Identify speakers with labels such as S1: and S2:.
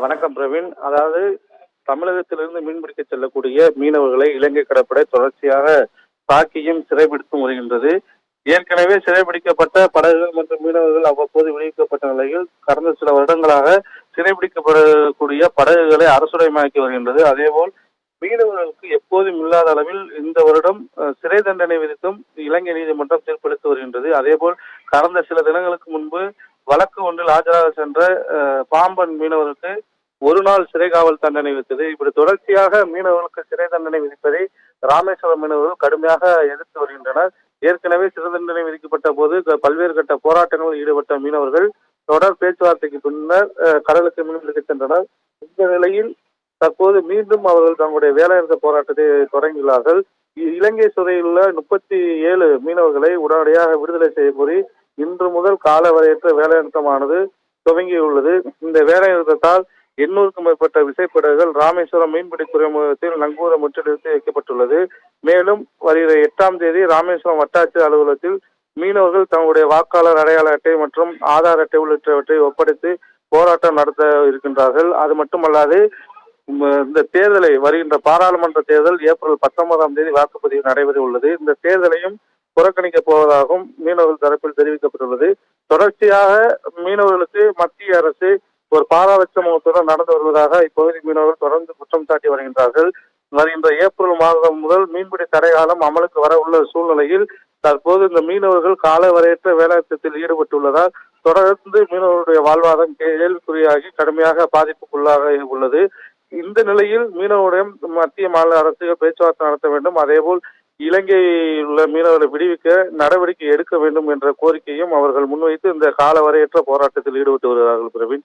S1: வணக்கம் பிரவீன். அதாவது தமிழகத்திலிருந்து மீன்பிடிக்க செல்லக்கூடிய மீனவர்களை இலங்கை கடற்படை தொடர்ச்சியாக தாக்கியும் சிறைபிடித்தும் வருகின்றது. ஏற்கனவே சிறைபிடிக்கப்பட்ட படகுகள் மற்றும் மீனவர்கள் அவ்வப்போது விடுவிக்கப்பட்ட நிலையில் கடந்த சில வருடங்களாக சிறைபிடிக்கப்படக்கூடிய படகுகளை அரசுடைமையாக்கி வருகின்றது. அதேபோல் மீனவர்களுக்கு எப்போதும் இல்லாத அளவில் இந்த வருடம் சிறை தண்டனை விதித்தும் இலங்கை நீதிமன்றம் தீர்ப்பளித்து வருகின்றது. அதேபோல் கடந்த சில தினங்களுக்கு முன்பு வழக்கு ஒன்றில் ஆஜராக சென்ற பாம்பன் மீனவருக்கு ஒரு நாள் சிறை காவல் தண்டனை விதித்தது. இப்படி தொடர்ச்சியாக மீனவர்களுக்கு சிறை தண்டனை விதிப்பதை ராமேஸ்வரம் மீனவர்கள் கடுமையாக எதிர்த்து வருகின்றனர். ஏற்கனவே சிறை தண்டனை விதிக்கப்பட்ட போது பல்வேறு கட்ட போராட்டங்களில் ஈடுபட்ட மீனவர்கள் தொடர் பேச்சுவார்த்தைக்கு பின்னர் கடலுக்கு மீன்பிடிக்க சென்றனர். இந்த நிலையில் தற்போது மீண்டும் அவர்கள் தங்களுடைய வேலைநிறுத்த போராட்டத்தை தொடங்கியுள்ளார்கள். இலங்கை சிறையில் உள்ள 37 மீனவர்களை உடனடியாக விடுதலை செய்ய கோரி இன்று முதல் காலவரையற்ற வேலைநிறுத்தமானது துவங்கியுள்ளது. இந்த வேலைநிறுத்தத்தால் 800க்கும் மேற்பட்ட விசைப்படகுகள் ராமேஸ்வரம் மீன்பிடி துறைமுகத்தில் நங்கூர முற்றுகையிட்டு வைக்கப்பட்டுள்ளது. மேலும் வருகிற 8ஆம் தேதி ராமேஸ்வரம் வட்டாட்சியர் அலுவலகத்தில் மீனவர்கள் தங்களுடைய வாக்காளர் அடையாள அட்டை மற்றும் ஆதார் அட்டை உள்ளிட்டவற்றை ஒப்படைத்து போராட்டம் நடத்த இருக்கின்றார்கள். அது மட்டுமல்லாது இந்த தேர்தலை வருகின்ற பாராளுமன்ற தேர்தல் ஏப்ரல் 19ஆம் தேதி வாக்குப்பதிவு நடைபெற உள்ளது. இந்த தேர்தலையும் புறக்கணிக்கப் போவதாகவும் மீனவர்கள் தரப்பில் தெரிவிக்கப்பட்டுள்ளது. தொடர்ச்சியாக மீனவர்களுக்கு மத்திய அரசு ஒரு பாராபட்ச முகத்துடன் நடந்து வருவதாக இப்பகுதி மீனவர்கள் தொடர்ந்து குற்றம் சாட்டி வருகின்றார்கள். வருகின்ற ஏப்ரல் மாதம் முதல் மீன்பிடி தடை காலம் அமலுக்கு வர உள்ள சூழ்நிலையில் தற்போது இந்த மீனவர்கள் காலவரையற்ற வேலைநிறுத்தத்தில் ஈடுபட்டுள்ளதால் தொடர்ந்து மீனவர்களுடைய வாழ்வாதாரம் கேள்விக்குறியாகி கடுமையாக பாதிப்புக்குள்ளாக உள்ளது. இந்த நிலையில் மீனவருடன் மத்திய மாநில அரசு பேச்சுவார்த்தை நடத்த வேண்டும். அதேபோல் இலங்கையில் உள்ள மீனவர்களை விடுவிக்க நடவடிக்கை எடுக்க வேண்டும் என்ற கோரிக்கையும் அவர்கள் முன்வைத்து இந்த காலவரையற்ற போராட்டத்தில் ஈடுபட்டு வருகிறார்கள். பிரவீன்.